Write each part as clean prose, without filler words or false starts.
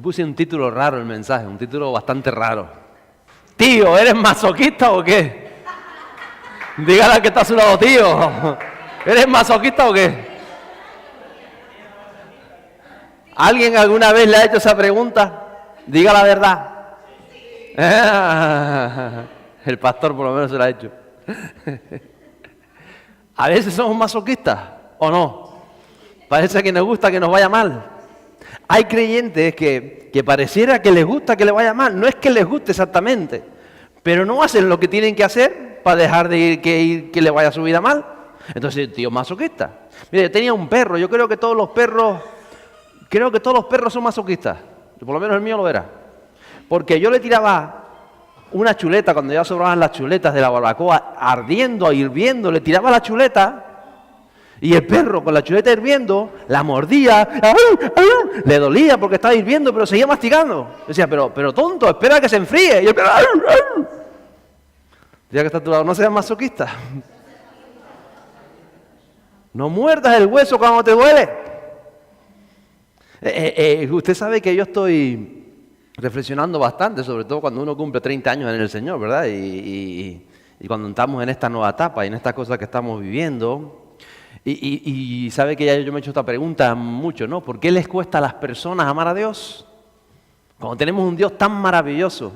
Hoy puse un título raro el mensaje, un título bastante raro. Tío, ¿eres masoquista o qué? Dígale al que está a su lado, tío. ¿Eres masoquista o qué? ¿Alguien alguna vez le ha hecho esa pregunta? Diga la verdad. El pastor por lo menos se la ha hecho. A veces somos masoquistas, ¿o no? Parece que nos gusta que nos vaya mal. Hay creyentes que pareciera que les gusta que les vaya mal. No es que les guste exactamente, pero no hacen lo que tienen que hacer para dejar de ir que le vaya su vida mal. Entonces, tío, masoquista. Mire, yo tenía un perro. Yo creo que todos los perros son masoquistas. Por lo menos el mío lo era. Porque yo le tiraba una chuleta, cuando ya sobraban las chuletas de la barbacoa, ardiendo, hirviendo, le tiraba la chuleta y el perro con la chuleta hirviendo la mordía, le dolía porque estaba hirviendo, pero seguía masticando. Decía, pero tonto, espera a que se enfríe. Y el perro, ya que está a tu lado, no seas masoquista. No muerdas el hueso cuando te duele. Usted sabe que yo estoy reflexionando bastante, sobre todo cuando uno cumple 30 años en el Señor, ¿verdad? Y cuando estamos en esta nueva etapa y en estas cosas que estamos viviendo. Y sabe que ya yo me he hecho esta pregunta mucho, ¿no? ¿Por qué les cuesta a las personas amar a Dios? Cuando tenemos un Dios tan maravilloso,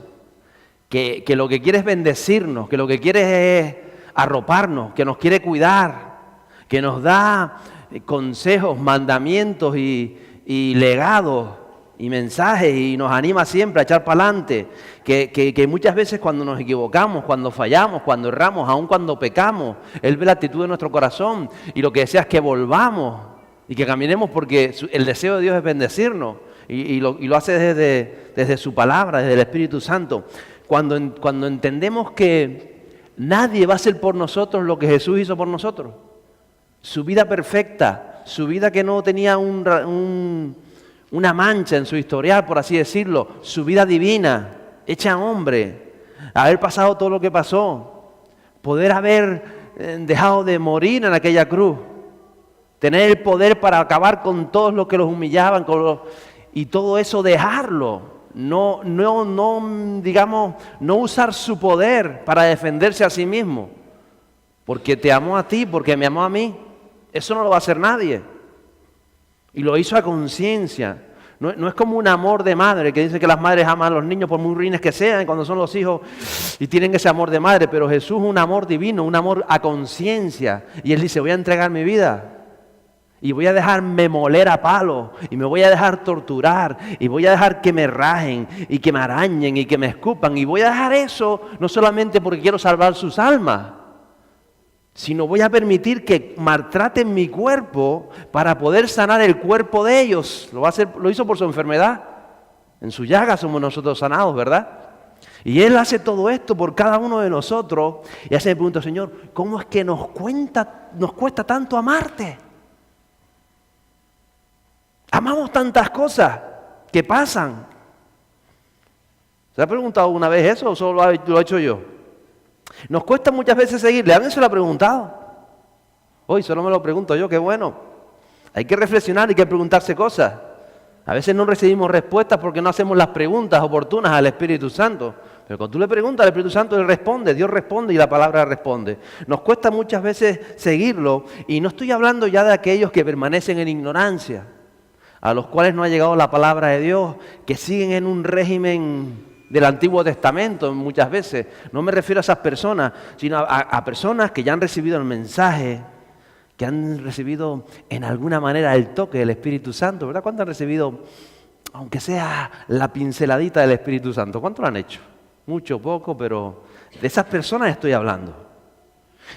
que lo que quiere es bendecirnos, que lo que quiere es arroparnos, que nos quiere cuidar, que nos da consejos, mandamientos y legados y mensajes y nos anima siempre a echar para adelante, que muchas veces cuando nos equivocamos, cuando fallamos, cuando erramos, aun cuando pecamos, Él ve la actitud de nuestro corazón y lo que desea es que volvamos y que caminemos porque el deseo de Dios es bendecirnos y lo hace desde su palabra, desde el Espíritu Santo. Cuando entendemos que nadie va a hacer por nosotros lo que Jesús hizo por nosotros, su vida perfecta, su vida que no tenía una mancha en su historial, por así decirlo, su vida divina, hecha hombre, haber pasado todo lo que pasó, poder haber dejado de morir en aquella cruz, tener el poder para acabar con todos los que los humillaban, y todo eso dejarlo, no usar su poder para defenderse a sí mismo, porque te amó a ti, porque me amó a mí, eso no lo va a hacer nadie. Y lo hizo a conciencia. No es como un amor de madre, que dice que las madres aman a los niños por muy ruines que sean, cuando son los hijos y tienen ese amor de madre. Pero Jesús es un amor divino, un amor a conciencia. Y Él dice, voy a entregar mi vida. Y voy a dejarme moler a palo. Y me voy a dejar torturar. Y voy a dejar que me rajen y que me arañen y que me escupan. Y voy a dejar eso no solamente porque quiero salvar sus almas, sino voy a permitir que maltraten mi cuerpo para poder sanar el cuerpo de ellos. Lo hizo por su enfermedad. En su llaga somos nosotros sanados, ¿verdad? Y Él hace todo esto por cada uno de nosotros. Y hace el punto, Señor, ¿cómo es que nos cuesta tanto amarte? Amamos tantas cosas que pasan. ¿Se ha preguntado una vez eso o solo lo he hecho yo? Nos cuesta muchas veces seguirle. ¿Alguien se lo ha preguntado? Hoy solo me lo pregunto yo, qué bueno. Hay que reflexionar, hay que preguntarse cosas. A veces no recibimos respuestas porque no hacemos las preguntas oportunas al Espíritu Santo. Pero cuando tú le preguntas al Espíritu Santo, Él responde, Dios responde y la palabra responde. Nos cuesta muchas veces seguirlo y no estoy hablando ya de aquellos que permanecen en ignorancia, a los cuales no ha llegado la palabra de Dios, que siguen en un régimen del Antiguo Testamento muchas veces. No me refiero a esas personas, sino a personas que ya han recibido el mensaje, que han recibido en alguna manera el toque del Espíritu Santo, ¿verdad? ¿Cuántos han recibido, aunque sea la pinceladita del Espíritu Santo? ¿Cuántos lo han hecho? Mucho, poco, pero de esas personas estoy hablando.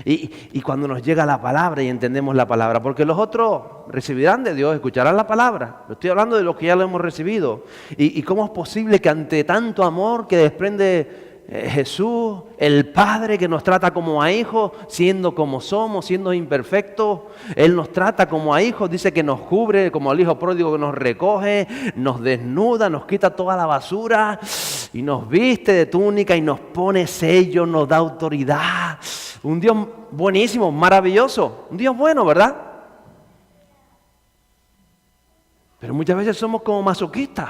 Y cuando nos llega la palabra y entendemos la palabra, porque los otros recibirán de Dios, escucharán la palabra. Estoy hablando de los que ya lo hemos recibido. Y cómo es posible que ante tanto amor que desprende Jesús, el Padre que nos trata como a hijos, siendo como somos, siendo imperfectos, Él nos trata como a hijos, dice que nos cubre como al hijo pródigo que nos recoge, nos desnuda, nos quita toda la basura y nos viste de túnica y nos pone sello, nos da autoridad. Un Dios buenísimo, maravilloso, un Dios bueno, ¿verdad? Pero muchas veces somos como masoquistas.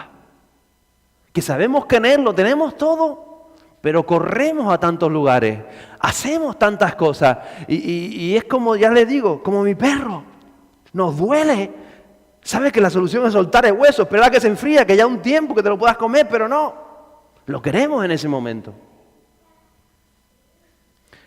que sabemos que en Él lo tenemos todo, pero corremos a tantos lugares, hacemos tantas cosas, y es como, ya les digo, como mi perro, nos duele. Sabes que la solución es soltar el hueso, esperar a que se enfríe, que ya un tiempo que te lo puedas comer, pero no, lo queremos en ese momento.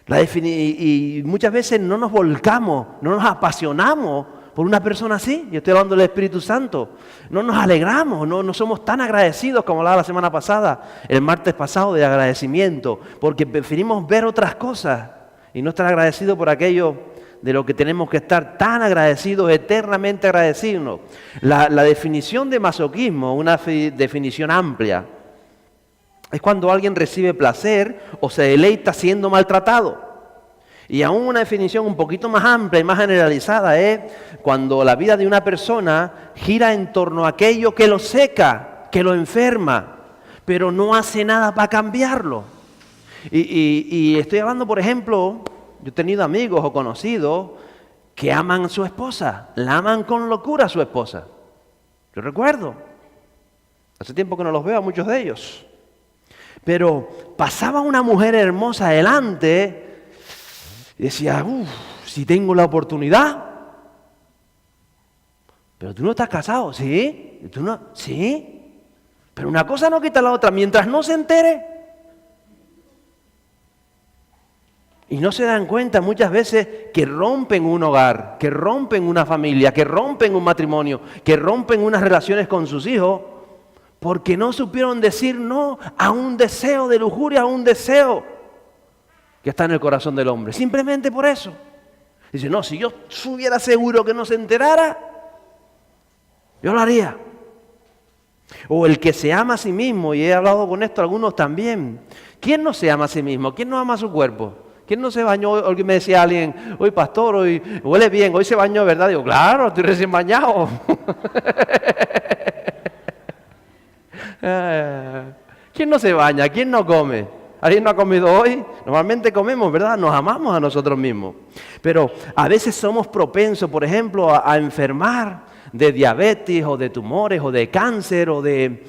Y muchas veces no nos volcamos, no nos apasionamos por una persona así. Yo estoy hablando del Espíritu Santo. No nos alegramos, no somos tan agradecidos como hablaba la semana pasada, el martes pasado, de agradecimiento, porque preferimos ver otras cosas y no estar agradecidos por aquello de lo que tenemos que estar tan agradecidos, eternamente agradecidos. La definición de masoquismo, una definición amplia, es cuando alguien recibe placer o se deleita siendo maltratado. Y aún una definición un poquito más amplia y más generalizada es cuando la vida de una persona gira en torno a aquello que lo seca, que lo enferma, pero no hace nada para cambiarlo. Y estoy hablando, por ejemplo, yo he tenido amigos o conocidos que aman a su esposa, la aman con locura a su esposa. Yo recuerdo, hace tiempo que no los veo a muchos de ellos. Pero pasaba una mujer hermosa adelante y decía, si tengo la oportunidad. Pero tú no estás casado, ¿sí? ¿Tú no? ¿Sí? Pero una cosa no quita la otra. Mientras no se entere. Y no se dan cuenta muchas veces que rompen un hogar, que rompen una familia, que rompen un matrimonio, que rompen unas relaciones con sus hijos, porque no supieron decir no a un deseo de lujuria, a un deseo que está en el corazón del hombre. Simplemente por eso. Dice, no, si yo estuviera seguro que no se enterara, yo lo haría. O el que se ama a sí mismo, y he hablado con esto algunos también. ¿Quién no se ama a sí mismo? ¿Quién no ama a su cuerpo? ¿Quién no se bañó? Hoy me decía alguien, hoy pastor, hoy huele bien, hoy se bañó, ¿verdad? Digo, claro, estoy recién bañado. ¿Quién no se baña? ¿Quién no come? ¿Alguien no ha comido hoy? Normalmente comemos, ¿verdad? Nos amamos a nosotros mismos. Pero a veces somos propensos, por ejemplo, a enfermar de diabetes o de tumores o de cáncer o de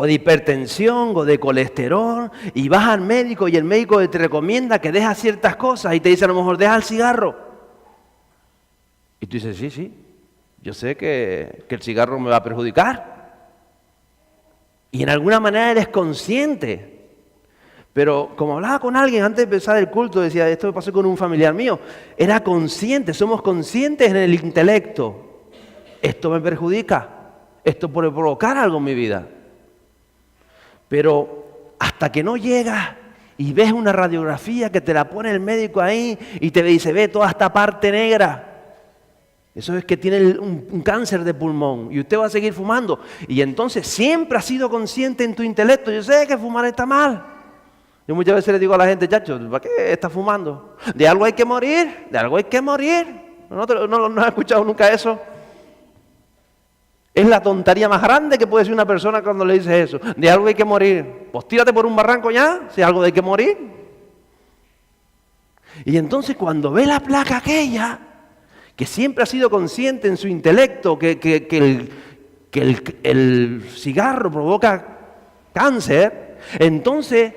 hipertensión o de colesterol, y vas al médico y el médico te recomienda que dejas ciertas cosas y te dice a lo mejor deja el cigarro. Y tú dices, sí, yo sé que el cigarro me va a perjudicar. Y en alguna manera eres consciente. Pero como hablaba con alguien antes de empezar el culto, decía, esto me pasó con un familiar mío, era consciente, somos conscientes en el intelecto. Esto me perjudica, esto puede provocar algo en mi vida. Pero hasta que no llegas y ves una radiografía que te la pone el médico ahí y te dice, ve toda esta parte negra, eso es que tiene un cáncer de pulmón y usted va a seguir fumando. Y entonces siempre has sido consciente en tu intelecto, yo sé que fumar está mal. Yo muchas veces le digo a la gente, chacho, ¿para qué estás fumando? De algo hay que morir, de algo hay que morir. ¿No has escuchado nunca eso? Es la tontería más grande que puede decir una persona cuando le dices eso. De algo hay que morir. Pues tírate por un barranco ya, si algo hay que morir. Y entonces cuando ve la placa aquella, que siempre ha sido consciente en su intelecto que el cigarro provoca cáncer, entonces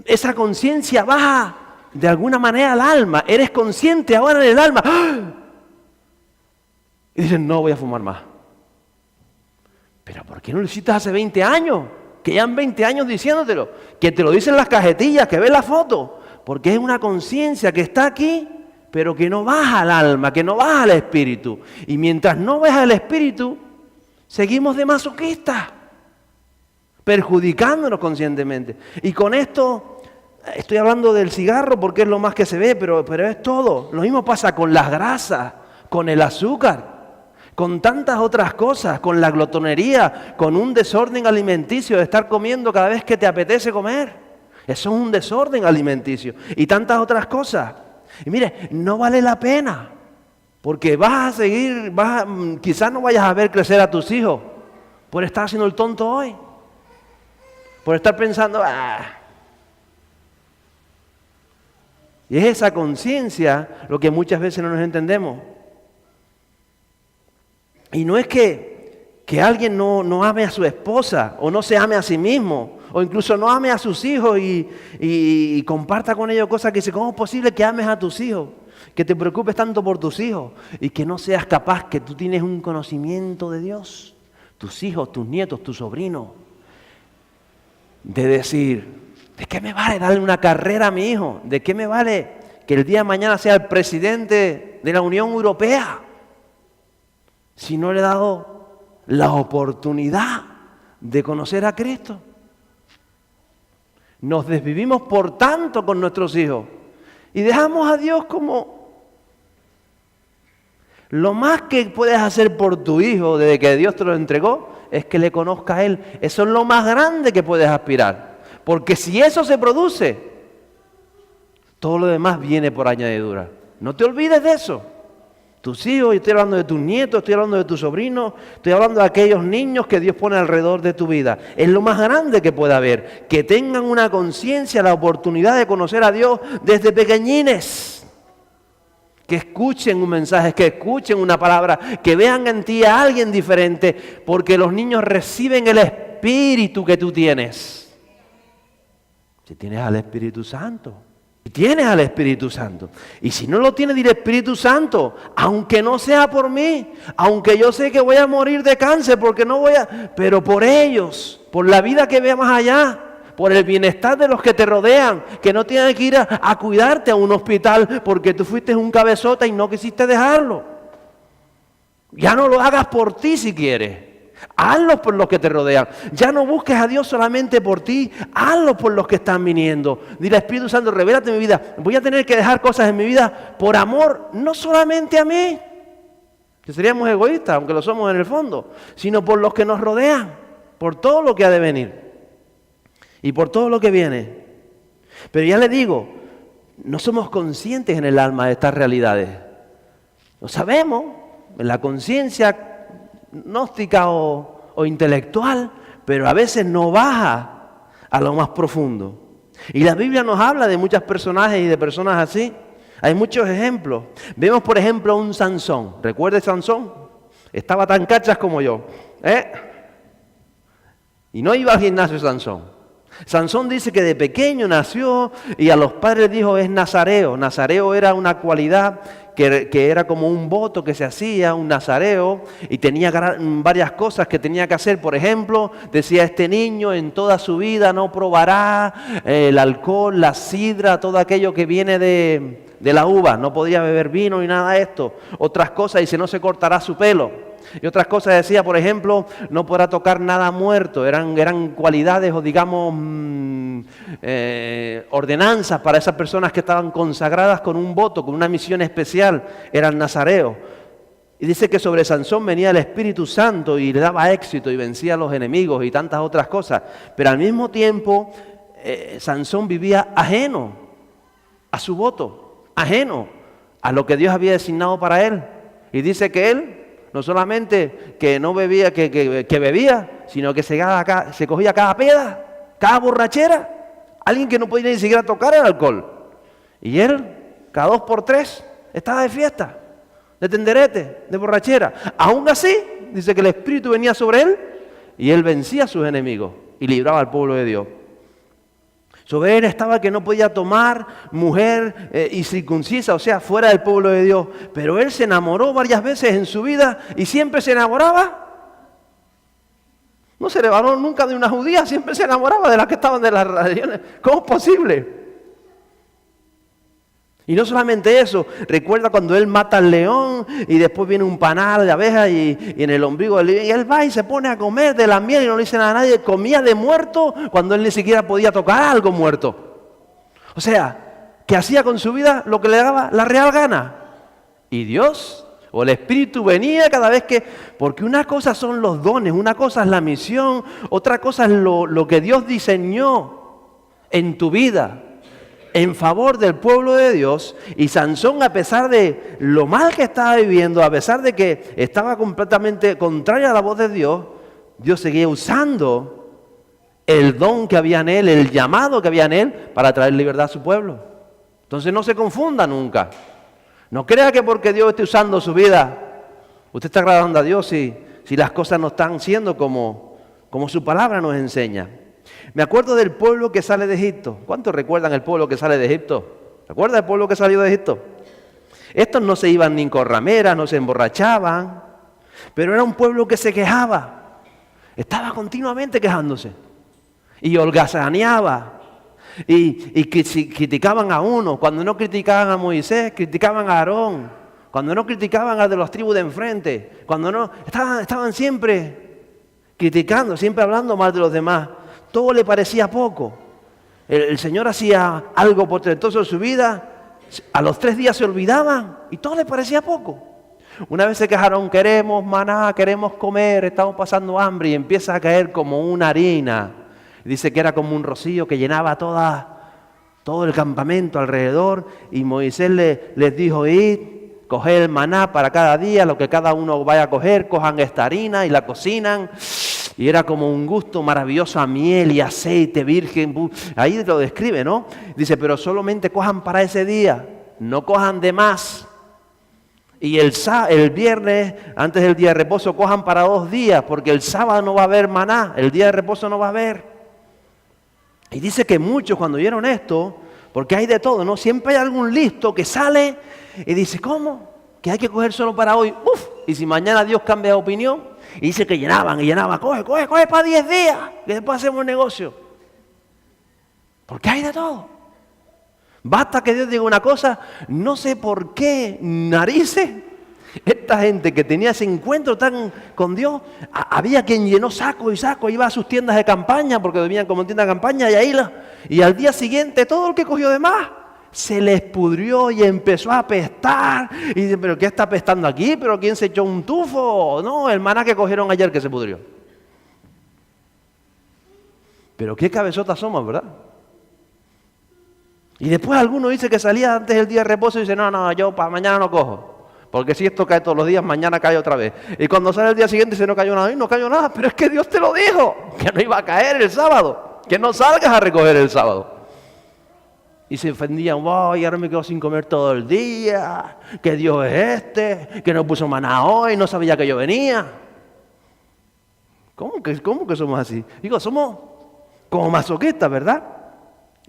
esa conciencia baja de alguna manera al alma. Eres consciente ahora en el alma. ¡Ah! Y dices, no voy a fumar más. ¿Pero por qué no lo hiciste hace 20 años? Que ya han 20 años diciéndotelo. Que te lo dicen las cajetillas, que ves la foto. Porque es una conciencia que está aquí, pero que no baja al alma, que no baja al espíritu. Y mientras no baja al espíritu, seguimos de masoquistas, perjudicándonos conscientemente. Y con esto, estoy hablando del cigarro porque es lo más que se ve, pero es todo. Lo mismo pasa con las grasas, con el azúcar, con tantas otras cosas, con la glotonería, con un desorden alimenticio de estar comiendo cada vez que te apetece comer. Eso es un desorden alimenticio. Y tantas otras cosas. Y mire, no vale la pena, porque vas a seguir, quizás no vayas a ver crecer a tus hijos por estar haciendo el tonto hoy, por estar pensando, Y es esa conciencia lo que muchas veces no nos entendemos. Y no es que que alguien no ame a su esposa o no se ame a sí mismo o incluso no ame a sus hijos y comparta con ellos cosas que dice, ¿cómo es posible que ames a tus hijos? Que te preocupes tanto por tus hijos y que no seas capaz, que tú tienes un conocimiento de Dios, tus hijos, tus nietos, tus sobrinos, de decir, ¿de qué me vale darle una carrera a mi hijo? ¿De qué me vale que el día de mañana sea el presidente de la Unión Europea si no le he dado la oportunidad de conocer a Cristo? Nos desvivimos por tanto con nuestros hijos y dejamos a Dios como lo más que puedes hacer por tu hijo desde que Dios te lo entregó es que le conozca a Él. Eso es lo más grande que puedes aspirar. Porque si eso se produce, todo lo demás viene por añadidura. No te olvides de eso. Tus hijos, estoy hablando de tus nietos, estoy hablando de tus sobrinos, estoy hablando de aquellos niños que Dios pone alrededor de tu vida. Es lo más grande que puede haber. Que tengan una conciencia, la oportunidad de conocer a Dios desde pequeñines. Que escuchen un mensaje, que escuchen una palabra, que vean en ti a alguien diferente, porque los niños reciben el Espíritu que tú tienes. Si tienes al Espíritu Santo, si tienes al Espíritu Santo, y si no lo tienes, dile Espíritu Santo, aunque no sea por mí, aunque yo sé que voy a morir de cáncer, porque no voy a, pero por ellos, por la vida que vea más allá, por el bienestar de los que te rodean, que no tienen que ir a cuidarte a un hospital porque tú fuiste un cabezota y no quisiste dejarlo. Ya no lo hagas por ti si quieres, hazlo por los que te rodean. Ya no busques a Dios solamente por ti, hazlo por los que están viniendo. Dile, Espíritu Santo, revélate mi vida. Voy a tener que dejar cosas en mi vida por amor, no solamente a mí, que seríamos egoístas, aunque lo somos en el fondo, sino por los que nos rodean, por todo lo que ha de venir. Y por todo lo que viene. Pero ya le digo, no somos conscientes en el alma de estas realidades. Lo sabemos, en la conciencia gnóstica o intelectual, pero a veces no baja a lo más profundo. Y la Biblia nos habla de muchos personajes y de personas así. Hay muchos ejemplos. Vemos, por ejemplo, a un Sansón. ¿Recuerda Sansón? Estaba tan cachas como yo. Y no iba al gimnasio Sansón. Sansón dice que de pequeño nació y a los padres dijo es nazareo. Nazareo era una cualidad que era como un voto que se hacía, un nazareo, y tenía varias cosas que tenía que hacer. Por ejemplo, decía, este niño en toda su vida no probará el alcohol, la sidra, todo aquello que viene de la uva. No podría beber vino ni nada de esto. Otras cosas, dice, no se cortará su pelo. Y otras cosas decía, por ejemplo, no podrá tocar nada muerto. Eran cualidades o digamos ordenanzas para esas personas que estaban consagradas con un voto, con una misión especial. Eran nazareos. Y dice que sobre Sansón venía el Espíritu Santo y le daba éxito y vencía a los enemigos y tantas otras cosas. Pero al mismo tiempo, Sansón vivía ajeno a su voto, ajeno a lo que Dios había designado para él. Y dice que él no solamente que no bebía, que bebía, sino que se cogía cada peda, cada borrachera. Alguien que no podía ni siquiera tocar el alcohol. Y él, cada 2 por 3, estaba de fiesta, de tenderete, de borrachera. Aún así, dice que el Espíritu venía sobre él y él vencía a sus enemigos y libraba al pueblo de Dios. Sobre él estaba que no podía tomar mujer y circuncisa, o sea, fuera del pueblo de Dios. Pero él se enamoró varias veces en su vida y siempre se enamoraba. No se enamoró nunca de una judía, siempre se enamoraba de las que estaban de las religiones. ¿Cómo es posible? Y no solamente eso, recuerda cuando él mata al león y después viene un panal de abejas y en el ombligo del león, y él va y se pone a comer de la miel y no le dice nada a nadie, comía de muerto cuando él ni siquiera podía tocar algo muerto. O sea, que hacía con su vida lo que le daba la real gana. Y Dios o el Espíritu venía cada vez que, porque una cosa son los dones, una cosa es la misión, otra cosa es lo que Dios diseñó en tu vida en favor del pueblo de Dios. Y Sansón, a pesar de lo mal que estaba viviendo, a pesar de que estaba completamente contrario a la voz de Dios, Dios seguía usando el don que había en él, el llamado que había en él, para traer libertad a su pueblo. Entonces no se confunda nunca. No crea que porque Dios esté usando su vida, usted está agradando a Dios si si las cosas no están siendo como su palabra nos enseña. Me acuerdo del pueblo que sale de Egipto. ¿Cuántos recuerdan el pueblo que sale de Egipto? ¿Recuerda el pueblo que salió de Egipto? Estos no se iban ni con rameras, no se emborrachaban, pero era un pueblo que se quejaba. Estaba continuamente quejándose. Y holgazaneaba. Y criticaban a uno. Cuando no criticaban a Moisés, criticaban a Aarón. Cuando no criticaban a de las tribus de enfrente. Cuando no, estaban siempre criticando, siempre hablando mal de los demás. Todo le parecía poco. El Señor hacía algo portentoso en su vida. A los 3 días se olvidaban y todo le parecía poco. Una vez se quejaron, queremos maná, queremos comer, estamos pasando hambre, y empieza a caer como una harina. Dice que era como un rocío que llenaba todo el campamento alrededor, y Moisés les dijo, id, coged el maná para cada día, lo que cada uno vaya a coger, cojan esta harina y la cocinan. Y era como un gusto maravilloso a miel y aceite virgen. Ahí lo describe, ¿no? Dice, pero solamente cojan para ese día, no cojan de más. Y el viernes, antes del día de reposo, cojan para 2 días, porque el sábado no va a haber maná, el día de reposo no va a haber. Y dice que muchos cuando oyeron esto, porque hay de todo, ¿no? Siempre hay algún listo que sale y dice, ¿cómo? Que hay que coger solo para hoy. ¡Uf! Y si mañana Dios cambia de opinión. Y dice que llenaban, coge para 10 días, que después hacemos negocio. Porque hay de todo. Basta que Dios diga una cosa, no sé por qué narices. Esta gente que tenía ese encuentro tan con Dios, había quien llenó saco y saco, iba a sus tiendas de campaña, porque dormían como en tienda de campaña, y al día siguiente todo el que cogió de más se les pudrió y empezó a apestar. Y dicen, ¿pero qué está apestando aquí? ¿Pero quién se echó un tufo? No, el maná que cogieron ayer que se pudrió. Pero qué cabezotas somos, ¿verdad? Y después alguno dice que salía antes del día de reposo y dice, no, yo para mañana no cojo. Porque si esto cae todos los días, mañana cae otra vez. Y cuando sale el día siguiente dice, no cayó nada. Y no cayó nada, pero es que Dios te lo dijo, que no iba a caer el sábado. Que no salgas a recoger el sábado. Y se ofendían, wow, y ahora me quedo sin comer todo el día, que Dios es que no puso maná hoy, no sabía que yo venía. ¿Cómo que somos así? Digo, somos como masoquistas, ¿verdad?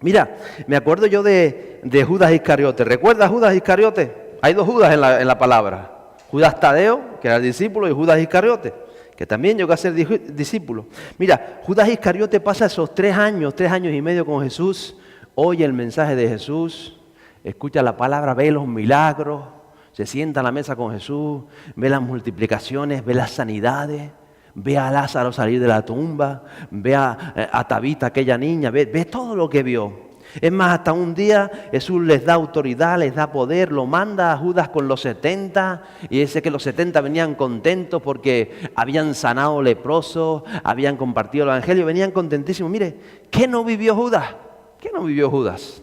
Mira, me acuerdo yo de Judas Iscariote. ¿Recuerdas Judas Iscariote? Hay 2 Judas en la palabra. Judas Tadeo, que era el discípulo, y Judas Iscariote, que también llegó a ser discípulo. Mira, Judas Iscariote pasa esos 3 años y medio con Jesús. Oye el mensaje de Jesús, escucha la palabra, ve los milagros, se sienta a la mesa con Jesús, ve las multiplicaciones, ve las sanidades, ve a Lázaro salir de la tumba, ve a Tabita, aquella niña, ve todo lo que vio. Es más, hasta un día Jesús les da autoridad, les da poder, lo manda a Judas con los 70, y dice que los 70 venían contentos porque habían sanado leprosos, habían compartido el evangelio, venían contentísimos. Mire, ¿qué no vivió Judas? ¿Qué no vivió Judas?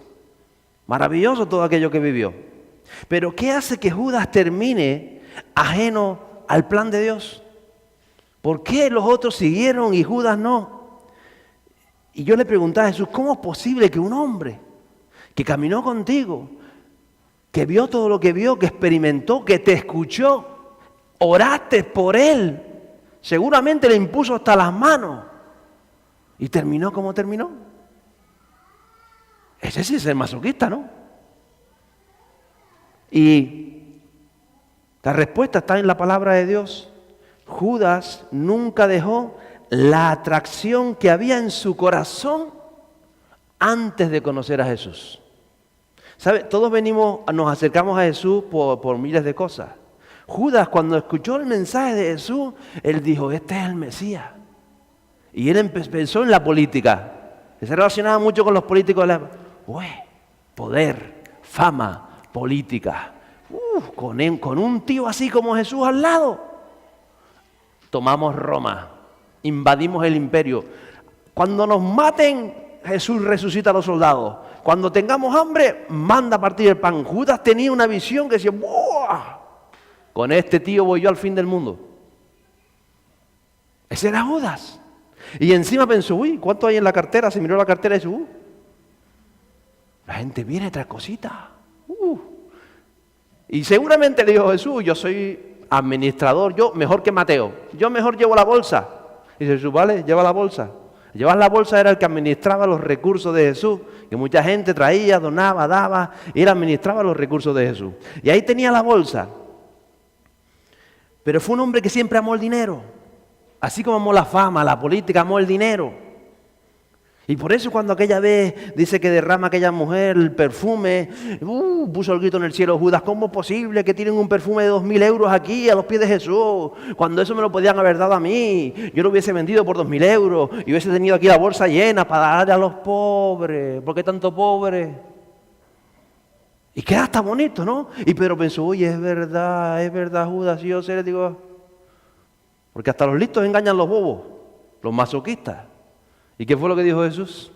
Maravilloso todo aquello que vivió. Pero ¿qué hace que Judas termine ajeno al plan de Dios? ¿Por qué los otros siguieron y Judas no? Y yo le preguntaba a Jesús, ¿cómo es posible que un hombre que caminó contigo, que vio todo lo que vio, que experimentó, que te escuchó, oraste por él, seguramente le impuso hasta las manos y terminó como terminó? Ese sí es el masoquista, ¿no? Y la respuesta está en la palabra de Dios. Judas nunca dejó la atracción que había en su corazón antes de conocer a Jesús. ¿Sabe? Todos nos acercamos a Jesús por miles de cosas. Judas, cuando escuchó el mensaje de Jesús, él dijo, este es el Mesías. Y él pensó en la política. Se relacionaba mucho con los políticos de la época. Poder, fama, política. Con un tío así como Jesús al lado. Tomamos Roma, invadimos el imperio. Cuando nos maten, Jesús resucita a los soldados. Cuando tengamos hambre, manda a partir el pan. Judas tenía una visión que decía, ¡buah! Con este tío voy yo al fin del mundo. Ese era Judas. Y encima pensó, ¿cuánto hay en la cartera? Se miró la cartera y dijo, la gente viene tras cositas. Y seguramente le dijo Jesús, yo soy administrador, yo mejor que Mateo, yo mejor llevo la bolsa. Y dice Jesús, vale, lleva la bolsa. Llevar la bolsa era el que administraba los recursos de Jesús, que mucha gente traía, donaba, daba, y él administraba los recursos de Jesús. Y ahí tenía la bolsa. Pero fue un hombre que siempre amó el dinero. Así como amó la fama, la política, amó el dinero. Y por eso cuando aquella vez dice que derrama aquella mujer el perfume, puso el grito en el cielo Judas, ¿cómo es posible que tienen un perfume de 2.000 euros aquí a los pies de Jesús? Cuando eso me lo podían haber dado a mí, yo lo hubiese vendido por 2.000 euros y hubiese tenido aquí la bolsa llena para darle a los pobres. ¿Por qué tanto pobre? Y queda hasta bonito, ¿no? Y Pedro pensó, oye, es verdad Judas, si yo sé, le digo, porque hasta los listos engañan los bobos, los masoquistas. ¿Y qué fue lo que dijo Jesús?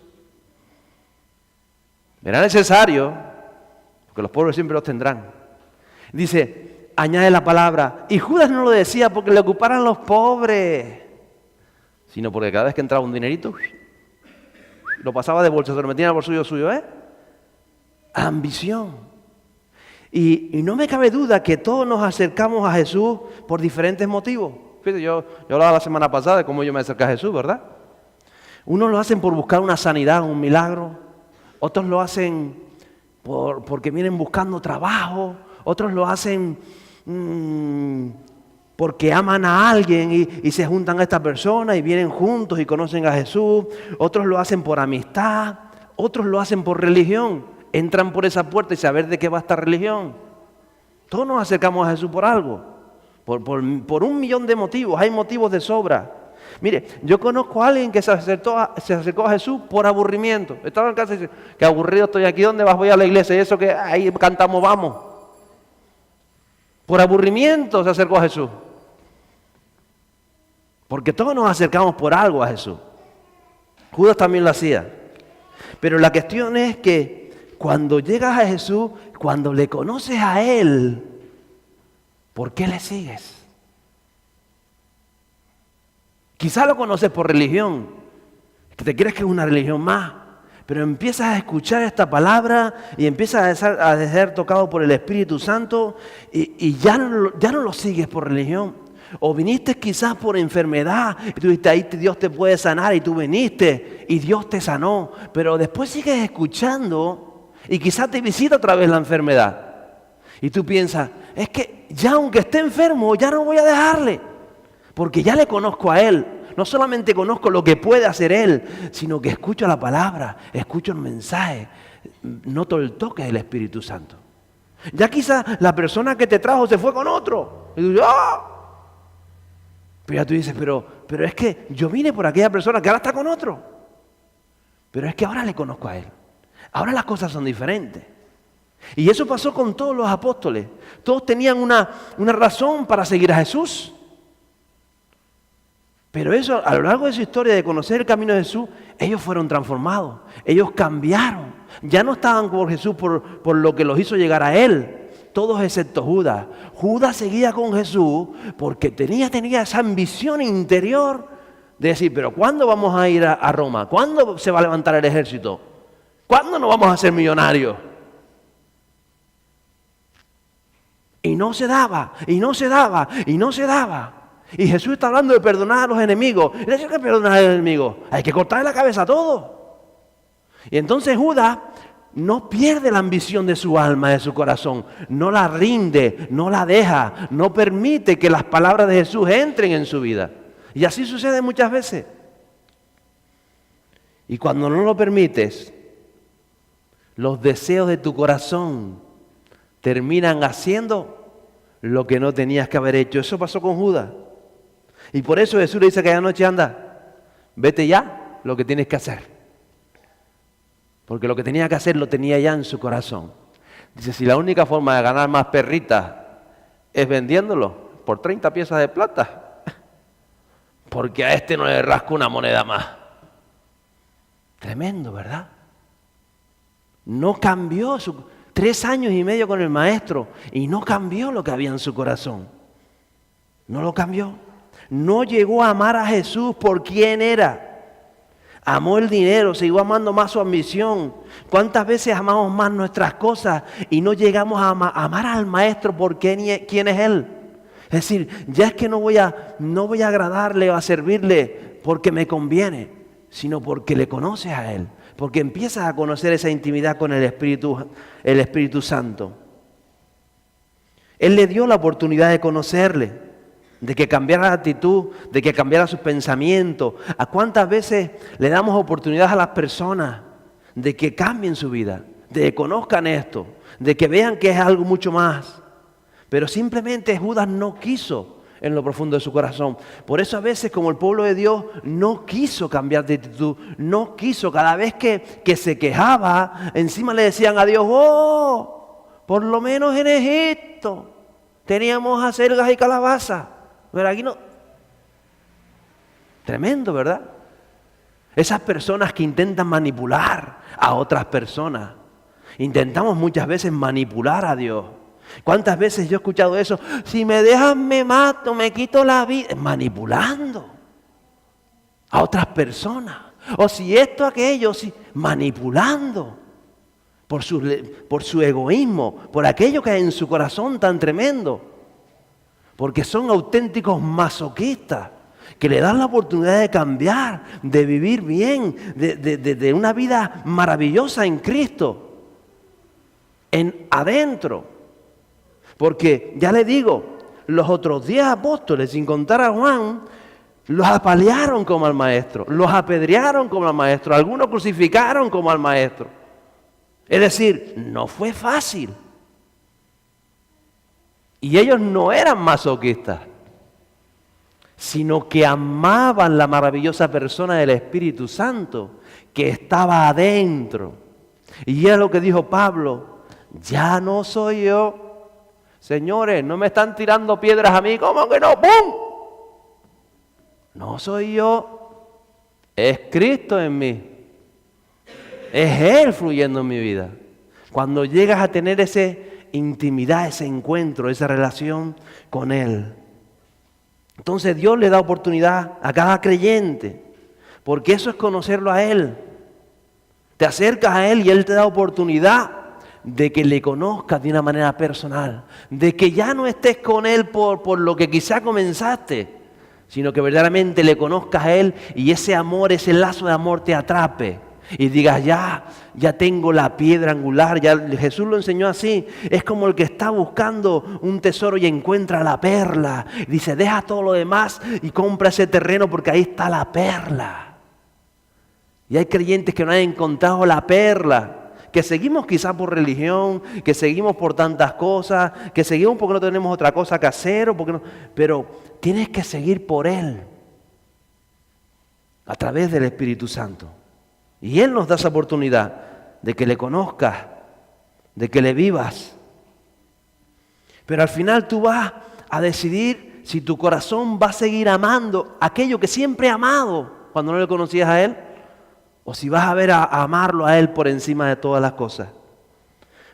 Era necesario, porque los pobres siempre los tendrán. Dice, añade la palabra, y Judas no lo decía porque le ocuparan los pobres, sino porque cada vez que entraba un dinerito, lo pasaba de bolsa, se lo metía en el bolsillo suyo, Ambición. Y no me cabe duda que todos nos acercamos a Jesús por diferentes motivos. Fíjate, yo hablaba la semana pasada de cómo yo me acerqué a Jesús, ¿verdad? Unos lo hacen por buscar una sanidad, un milagro. Otros lo hacen porque vienen buscando trabajo. Otros lo hacen porque aman a alguien y se juntan a esta persona y vienen juntos y conocen a Jesús. Otros lo hacen por amistad. Otros lo hacen por religión. Entran por esa puerta y saber de qué va esta religión. Todos nos acercamos a Jesús por algo. Por 1.000.000 de motivos. Hay motivos de sobra. Mire, yo conozco a alguien que se acercó a Jesús por aburrimiento. Estaba en casa y dice, qué aburrido estoy aquí, ¿dónde vas? Voy a la iglesia. Y eso que ahí cantamos, vamos. Por aburrimiento se acercó a Jesús. Porque todos nos acercamos por algo a Jesús. Judas también lo hacía. Pero la cuestión es que cuando llegas a Jesús, cuando le conoces a Él, ¿por qué le sigues? Quizá lo conoces por religión, que te crees que es una religión más, pero empiezas a escuchar esta palabra y empiezas a ser tocado por el Espíritu Santo y ya no lo sigues por religión. O viniste quizás por enfermedad y tú dijiste, ahí Dios te puede sanar y tú viniste y Dios te sanó, pero después sigues escuchando y quizás te visita otra vez la enfermedad. Y tú piensas, es que ya aunque esté enfermo, ya no voy a dejarle. Porque ya le conozco a Él. No solamente conozco lo que puede hacer Él, sino que escucho la palabra, escucho el mensaje, noto el toque del Espíritu Santo. Ya quizás la persona que te trajo se fue con otro. Y tú dices, ¡ah! Pero ya tú dices, pero es que yo vine por aquella persona que ahora está con otro. Pero es que ahora le conozco a Él. Ahora las cosas son diferentes. Y eso pasó con todos los apóstoles. Todos tenían una razón para seguir a Jesús. Pero eso, a lo largo de su historia de conocer el camino de Jesús, ellos fueron transformados, ellos cambiaron. Ya no estaban por Jesús por lo que los hizo llegar a Él, todos excepto Judas. Judas seguía con Jesús porque tenía esa ambición interior de decir, pero ¿cuándo vamos a ir a Roma? ¿Cuándo se va a levantar el ejército? ¿Cuándo nos vamos a hacer millonarios? Y no se daba, y no se daba, y no se daba. Y Jesús está hablando de perdonar a los enemigos. ¿Y hay que perdonar al enemigo? Hay que cortarle la cabeza a todos. Y entonces Judas no pierde la ambición de su alma, de su corazón. No la rinde, no la deja, no permite que las palabras de Jesús entren en su vida. Y así sucede muchas veces. Y cuando no lo permites, los deseos de tu corazón terminan haciendo lo que no tenías que haber hecho. Eso pasó con Judas. Y por eso Jesús le dice aquella noche, anda, vete ya lo que tienes que hacer. Porque lo que tenía que hacer lo tenía ya en su corazón. Dice, si la única forma de ganar más perritas es vendiéndolo por 30 piezas de plata, porque a este no le rasco una moneda más. Tremendo, ¿verdad? No cambió 3 años y medio con el maestro y no cambió lo que había en su corazón. No lo cambió. No llegó a amar a Jesús por quien era. Amó el dinero, siguió amando más su ambición. ¿Cuántas veces amamos más nuestras cosas y no llegamos a amar al Maestro por quién es Él? Es decir, ya es que no voy a agradarle o a servirle porque me conviene, sino porque le conoces a Él, porque empiezas a conocer esa intimidad con el Espíritu Santo. Él le dio la oportunidad de conocerle, de que cambiara la actitud, de que cambiara sus pensamientos. ¿A cuántas veces le damos oportunidades a las personas de que cambien su vida, de que conozcan esto, de que vean que es algo mucho más? Pero simplemente Judas no quiso en lo profundo de su corazón. Por eso a veces, como el pueblo de Dios no quiso cambiar de actitud, no quiso, cada vez que se quejaba, encima le decían a Dios: oh, por lo menos en Egipto teníamos acelgas y calabazas, pero aquí no. Tremendo, ¿verdad? Esas personas que intentan manipular a otras personas. Intentamos muchas veces manipular a Dios. ¿Cuántas veces yo he escuchado eso? Si me dejas me mato, me quito la vida. Manipulando a otras personas. O si esto, aquello, si, manipulando por su egoísmo, por aquello que hay en su corazón tan tremendo. Porque son auténticos masoquistas que le dan la oportunidad de cambiar, de vivir bien, de una vida maravillosa en Cristo, adentro. Porque, ya le digo, los otros 10 apóstoles, sin contar a Juan, los apalearon como al Maestro, los apedrearon como al Maestro, algunos crucificaron como al Maestro. Es decir, no fue fácil. Y ellos no eran masoquistas, sino que amaban la maravillosa persona del Espíritu Santo que estaba adentro. Y era lo que dijo Pablo: ya no soy yo. Señores, no me están tirando piedras a mí, ¿cómo que no? ¡Pum! No soy yo, es Cristo en mí. Es Él fluyendo en mi vida. Cuando llegas a tener esa intimidad, ese encuentro, esa relación con Él. Entonces Dios le da oportunidad a cada creyente, porque eso es conocerlo a Él. Te acercas a Él y Él te da oportunidad de que le conozcas de una manera personal, de que ya no estés con Él por lo que quizá comenzaste, sino que verdaderamente le conozcas a Él y ese amor, ese lazo de amor te atrape y digas: ya tengo la piedra angular. Ya Jesús lo enseñó así. Es como el que está buscando un tesoro y encuentra la perla. Dice: deja todo lo demás y compra ese terreno porque ahí está la perla. Y hay creyentes que no han encontrado la perla, que seguimos quizás por religión, que seguimos por tantas cosas, que seguimos porque no tenemos otra cosa que hacer, pero tienes que seguir por Él, a través del Espíritu Santo. Y Él nos da esa oportunidad de que le conozcas, de que le vivas. Pero al final tú vas a decidir si tu corazón va a seguir amando aquello que siempre ha amado cuando no le conocías a Él, o si vas a amarlo a Él por encima de todas las cosas.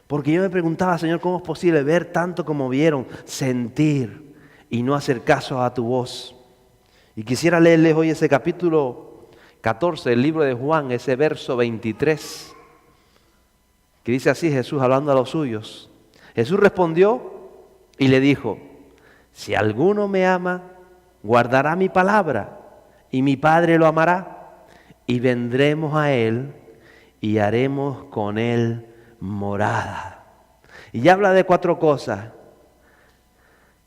Porque yo me preguntaba: Señor, ¿cómo es posible ver tanto como vieron, sentir y no hacer caso a tu voz? Y quisiera leerles hoy ese capítulo 14 del libro de Juan, ese verso 23, que dice así, Jesús hablando a los suyos. Jesús respondió y le dijo: si alguno me ama, guardará mi palabra, y mi Padre lo amará. Y vendremos a Él y haremos con Él morada. Y ya habla de 4 cosas.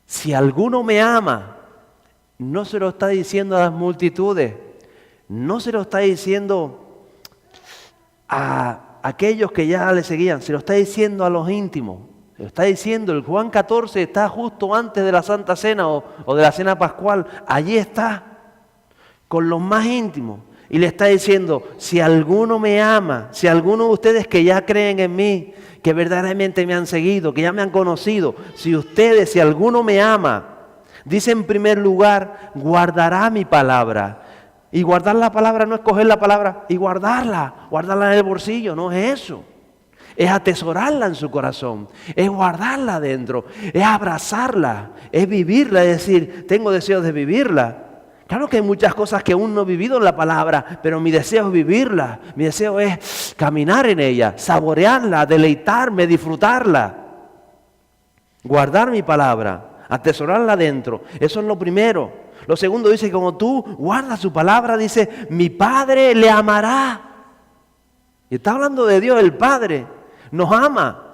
Si alguno me ama, no se lo está diciendo a las multitudes, no se lo está diciendo a aquellos que ya le seguían, se lo está diciendo a los íntimos. Se lo está diciendo, el Juan 14 está justo antes de la Santa Cena o de la Cena Pascual. Allí está, con los más íntimos. Y le está diciendo: si alguno me ama, si alguno de ustedes que ya creen en mí, que verdaderamente me han seguido, que ya me han conocido, si alguno me ama, dice en primer lugar, guardará mi palabra. Y guardar la palabra no es coger la palabra y guardarla en el bolsillo, no es eso. Es atesorarla en su corazón, es guardarla adentro, es abrazarla, es vivirla, es decir, tengo deseos de vivirla. Claro que hay muchas cosas que aún no he vivido en la palabra, pero mi deseo es vivirla, mi deseo es caminar en ella, saborearla, deleitarme, disfrutarla. Guardar mi palabra, atesorarla dentro. Eso es lo primero. Lo segundo dice que como tú guardas su palabra, dice, mi Padre le amará. Y está hablando de Dios, el Padre nos ama.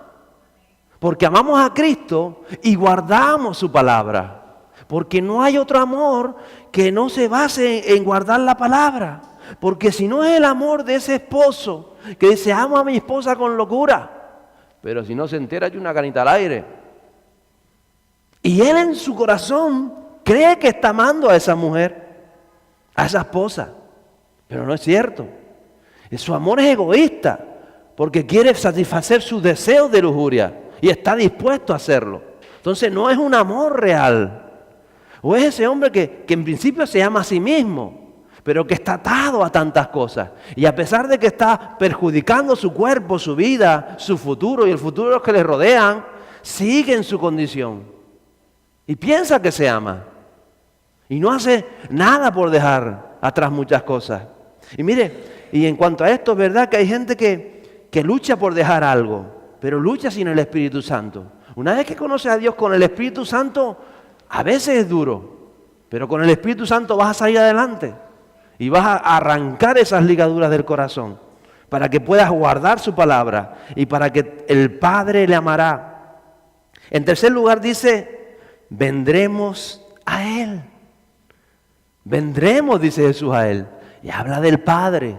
Porque amamos a Cristo y guardamos su palabra. Porque no hay otro amor que no se base en guardar la palabra. Porque si no es el amor de ese esposo que dice, amo a mi esposa con locura, pero si no se entera hay una canita al aire. Y él en su corazón cree que está amando a esa mujer, a esa esposa. Pero no es cierto. Su amor es egoísta porque quiere satisfacer sus deseos de lujuria y está dispuesto a hacerlo. Entonces no es un amor real. O es ese hombre que en principio se ama a sí mismo, pero que está atado a tantas cosas. Y a pesar de que está perjudicando su cuerpo, su vida, su futuro y el futuro de los que le rodean, sigue en su condición. Y piensa que se ama. Y no hace nada por dejar atrás muchas cosas. Y mire, y en cuanto a esto, es verdad que hay gente que lucha por dejar algo, pero lucha sin el Espíritu Santo. Una vez que conoces a Dios con el Espíritu Santo, a veces es duro, pero con el Espíritu Santo vas a salir adelante y vas a arrancar esas ligaduras del corazón para que puedas guardar su palabra y para que el Padre le amará. En tercer lugar dice, vendremos a Él. Vendremos, dice Jesús, a Él. Y habla del Padre,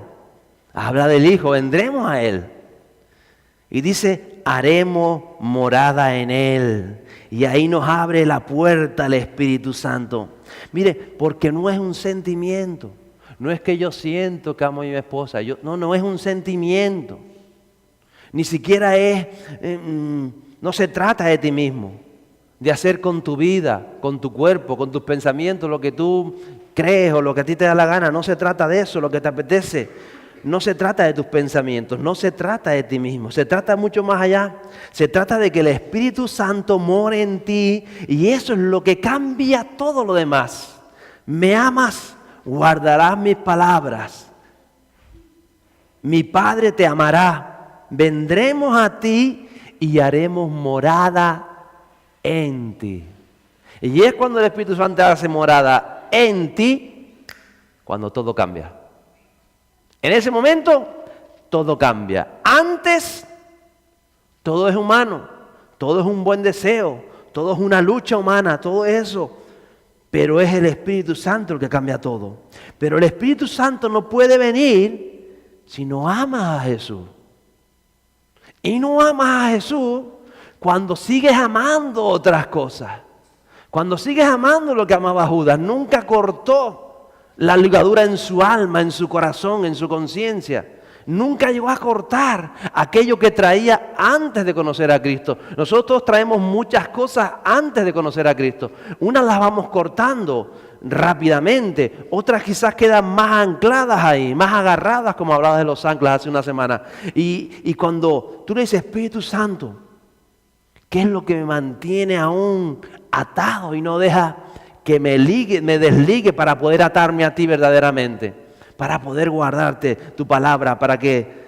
habla del Hijo, vendremos a Él. Y dice, haremos morada en Él. Y ahí nos abre la puerta al Espíritu Santo. Mire, porque no es un sentimiento. No es que yo siento que amo a mi esposa. No es un sentimiento. Ni siquiera no se trata de ti mismo. De hacer con tu vida, con tu cuerpo, con tus pensamientos, lo que tú crees o lo que a ti te da la gana. No se trata de eso, lo que te apetece. No se trata de tus pensamientos, no se trata de ti mismo, se trata mucho más allá. Se trata de que el Espíritu Santo more en ti y eso es lo que cambia todo lo demás. Me amas, guardarás mis palabras. Mi Padre te amará. Vendremos a ti y haremos morada en ti. Y es cuando el Espíritu Santo hace morada en ti, cuando todo cambia. En ese momento, todo cambia. Antes, todo es humano, todo es un buen deseo, todo es una lucha humana, todo eso. Pero es el Espíritu Santo el que cambia todo. Pero el Espíritu Santo no puede venir si no amas a Jesús. Y no amas a Jesús cuando sigues amando otras cosas. Cuando sigues amando lo que amaba Judas, nunca cortó la ligadura en su alma, en su corazón, en su conciencia. Nunca llegó a cortar aquello que traía antes de conocer a Cristo. Nosotros traemos muchas cosas antes de conocer a Cristo. Unas las vamos cortando rápidamente, otras quizás quedan más ancladas ahí, más agarradas, como hablaba de los anclas hace una semana. Y cuando tú le dices, Espíritu Santo, ¿qué es lo que me mantiene aún atado y no deja que me desligue para poder atarme a ti verdaderamente, para poder guardarte tu palabra, para que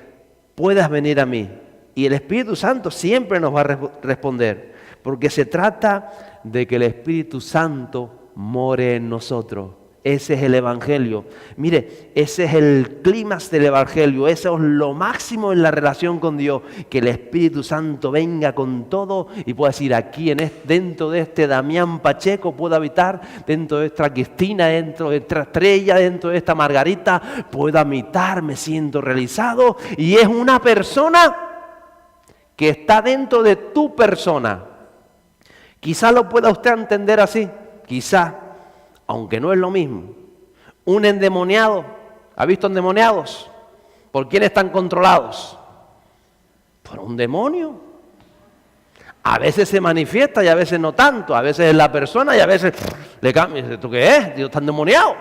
puedas venir a mí? Y el Espíritu Santo siempre nos va a responder, porque se trata de que el Espíritu Santo more en nosotros. Ese es el Evangelio. Mire, ese es el clímax del Evangelio. Eso es lo máximo en la relación con Dios. Que el Espíritu Santo venga con todo y pueda decir, aquí dentro de este Damián Pacheco puedo habitar, dentro de esta Cristina, dentro de esta Estrella, dentro de esta Margarita, puedo habitar, me siento realizado. Y es una persona que está dentro de tu persona. Quizá lo pueda usted entender así, quizá. Aunque no es lo mismo. Un endemoniado, ¿ha visto endemoniados? ¿Por quién están controlados? Por un demonio. A veces se manifiesta y a veces no tanto. A veces es la persona y a veces le cambia. Dice, ¿tú qué es? Dios está endemoniado.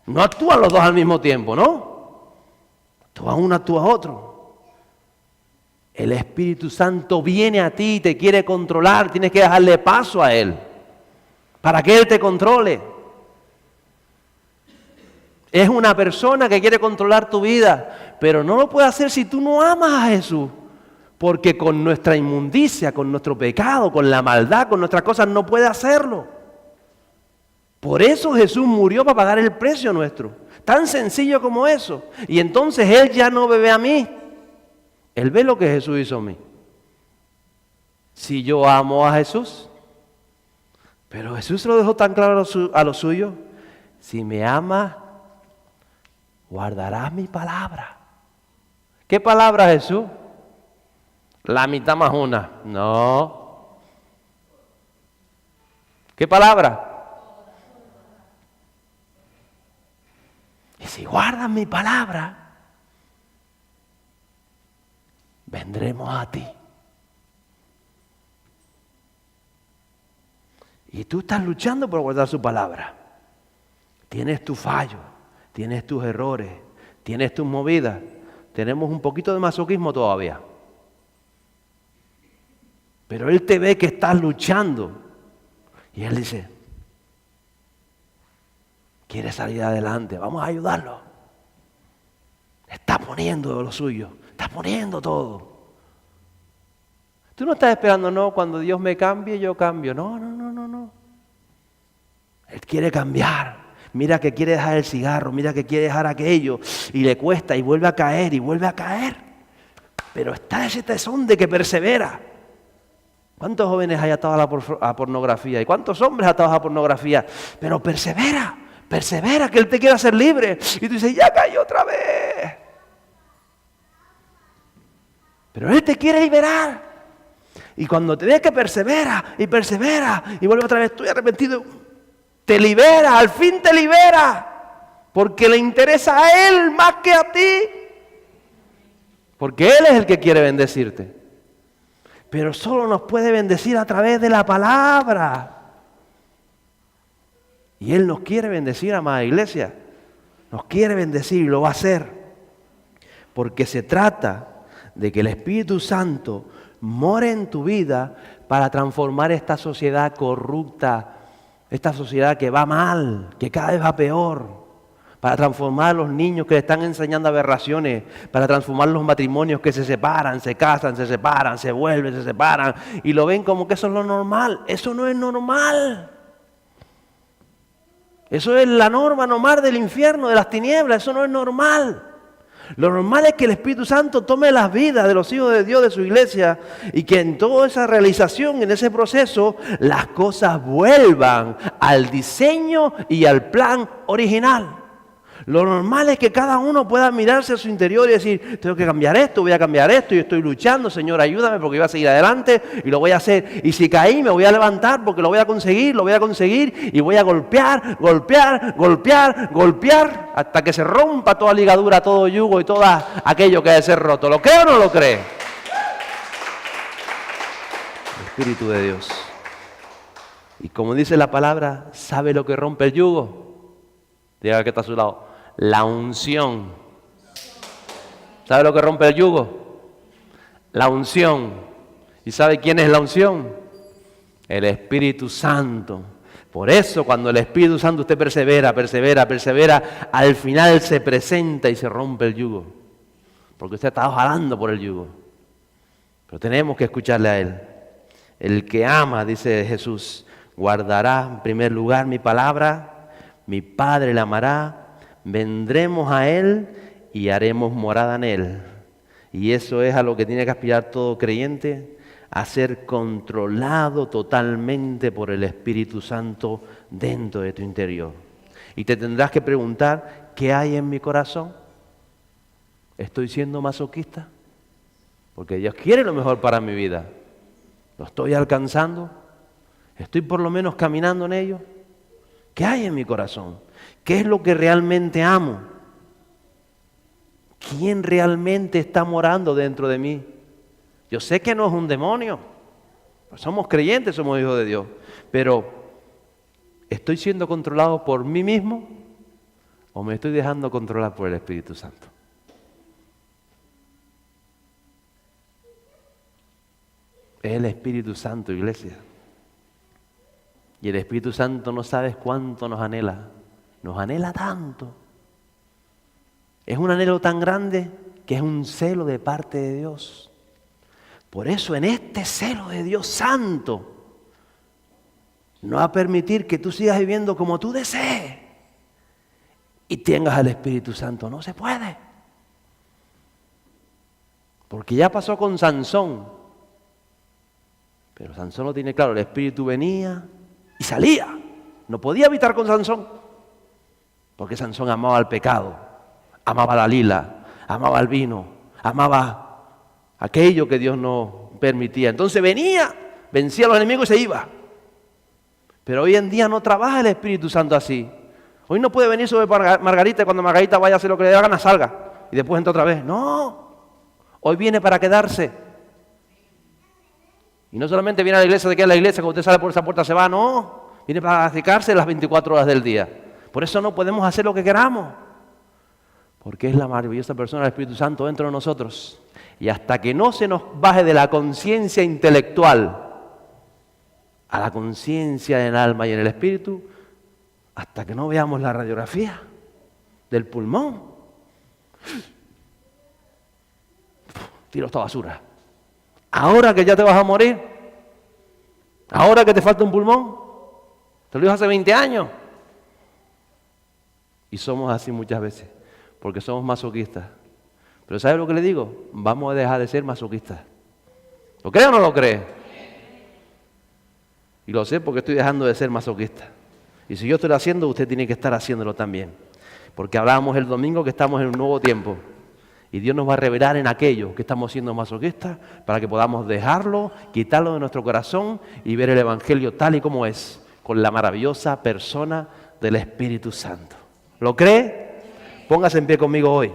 No actúan los dos al mismo tiempo, ¿no? Actúa uno, actúa otro. El Espíritu Santo viene a ti y te quiere controlar. Tienes que dejarle paso a Él, para que Él te controle. Es una persona que quiere controlar tu vida, pero no lo puede hacer si tú no amas a Jesús. Porque con nuestra inmundicia, con nuestro pecado, con la maldad, con nuestras cosas no puede hacerlo. Por eso Jesús murió para pagar el precio nuestro. Tan sencillo como eso. Y entonces Él ya no me ve a mí. Él ve lo que Jesús hizo a mí. Si yo amo a Jesús, pero Jesús se lo dejó tan claro a los suyos. Si me amas, guardarás mi palabra. ¿Qué palabra, Jesús? La mitad más una. No. ¿Qué palabra? Y si guardas mi palabra, vendremos a ti. Y tú estás luchando por guardar su palabra. Tienes tu fallo, tienes tus errores, tienes tus movidas. Tenemos un poquito de masoquismo todavía. Pero Él te ve que estás luchando. Y Él dice, quiere salir adelante, vamos a ayudarlo. Está poniendo lo suyo, está poniendo todo. Tú no estás esperando, no, cuando Dios me cambie, yo cambio. No. Él quiere cambiar. Mira que quiere dejar el cigarro, mira que quiere dejar aquello. Y le cuesta y vuelve a caer y vuelve a caer. Pero está ese tesón de que persevera. ¿Cuántos jóvenes hay atados a pornografía? ¿Y cuántos hombres atados a pornografía? Pero persevera, que Él te quiere hacer libre. Y tú dices, ya cayó otra vez. Pero Él te quiere liberar. Y cuando te ves que persevera y vuelve otra vez, estoy arrepentido, te libera, al fin te libera. Porque le interesa a Él más que a ti. Porque Él es el que quiere bendecirte. Pero solo nos puede bendecir a través de la palabra. Y Él nos quiere bendecir, amada iglesia. Nos quiere bendecir y lo va a hacer. Porque se trata de que el Espíritu Santo more en tu vida para transformar esta sociedad corrupta, esta sociedad que va mal, que cada vez va peor. Para transformar a los niños que le están enseñando aberraciones, para transformar los matrimonios que se separan, se casan, se separan, se vuelven, se separan, y lo ven como que eso es lo normal. Eso no es normal. Eso es la norma normal del infierno, de las tinieblas, eso no es normal. Lo normal es que el Espíritu Santo tome las vidas de los hijos de Dios, de su iglesia, y que en toda esa realización, en ese proceso, las cosas vuelvan al diseño y al plan original. Lo normal es que cada uno pueda mirarse a su interior y decir, tengo que cambiar esto, voy a cambiar esto, y estoy luchando, Señor, ayúdame porque voy a seguir adelante y lo voy a hacer. Y si caí, me voy a levantar porque lo voy a conseguir, y voy a golpear, hasta que se rompa toda ligadura, todo yugo y todo aquello que debe ser roto. ¿Lo cree o no lo cree? El Espíritu de Dios. Y como dice la palabra, ¿sabe lo que rompe el yugo? Diga que está a su lado. La unción. ¿Sabe lo que rompe el yugo? La unción. ¿Y sabe quién es la unción? El Espíritu Santo. Por eso cuando el Espíritu Santo usted persevera, al final se presenta y se rompe el yugo. Porque usted está jalando por el yugo. Pero tenemos que escucharle a Él. El que ama, dice Jesús, guardará en primer lugar mi palabra, mi Padre le amará, vendremos a Él y haremos morada en Él. Y eso es a lo que tiene que aspirar todo creyente, a ser controlado totalmente por el Espíritu Santo dentro de tu interior. Y te tendrás que preguntar, ¿qué hay en mi corazón? ¿Estoy siendo masoquista? Porque Dios quiere lo mejor para mi vida. ¿Lo estoy alcanzando? ¿Estoy por lo menos caminando en ello? ¿Qué hay en mi corazón? ¿Qué es lo que realmente amo? ¿Quién realmente está morando dentro de mí? Yo sé que no es un demonio. Somos creyentes, somos hijos de Dios. Pero, ¿estoy siendo controlado por mí mismo o me estoy dejando controlar por el Espíritu Santo? Es el Espíritu Santo, iglesia. Y el Espíritu Santo no sabes cuánto nos anhela. Nos anhela tanto. Es un anhelo tan grande que es un celo de parte de Dios. Por eso en este celo de Dios Santo, no va a permitir que tú sigas viviendo como tú desees y tengas al Espíritu Santo. No se puede. Porque ya pasó con Sansón. Pero Sansón lo tiene claro, el Espíritu venía y salía. No podía evitar con Sansón. Porque Sansón amaba el pecado, amaba la lila, amaba el vino, amaba aquello que Dios no permitía. Entonces venía, vencía a los enemigos y se iba. Pero hoy en día no trabaja el Espíritu Santo así. Hoy no puede venir sobre Margarita y cuando Margarita vaya a hacer lo que le dé la gana salga y después entra otra vez. No, hoy viene para quedarse. Y no solamente viene a la iglesia de que es la iglesia, cuando usted sale por esa puerta se va, no. Viene para acercarse las 24 horas del día. Por eso no podemos hacer lo que queramos. Porque es la maravillosa persona del Espíritu Santo dentro de nosotros. Y hasta que no se nos baje de la conciencia intelectual a la conciencia en el alma y en el espíritu, hasta que no veamos la radiografía del pulmón, tiro esta basura. Ahora que ya te vas a morir, ahora que te falta un pulmón, te lo dijo hace 20 años. Y somos así muchas veces, porque somos masoquistas. Pero ¿sabe lo que le digo? Vamos a dejar de ser masoquistas. ¿Lo cree o no lo cree? Y lo sé porque estoy dejando de ser masoquista. Y si yo estoy haciendo, usted tiene que estar haciéndolo también. Porque hablábamos el domingo que estamos en un nuevo tiempo. Y Dios nos va a revelar en aquello que estamos siendo masoquistas para que podamos dejarlo, quitarlo de nuestro corazón y ver el Evangelio tal y como es, con la maravillosa persona del Espíritu Santo. ¿Lo cree? Póngase en pie conmigo hoy.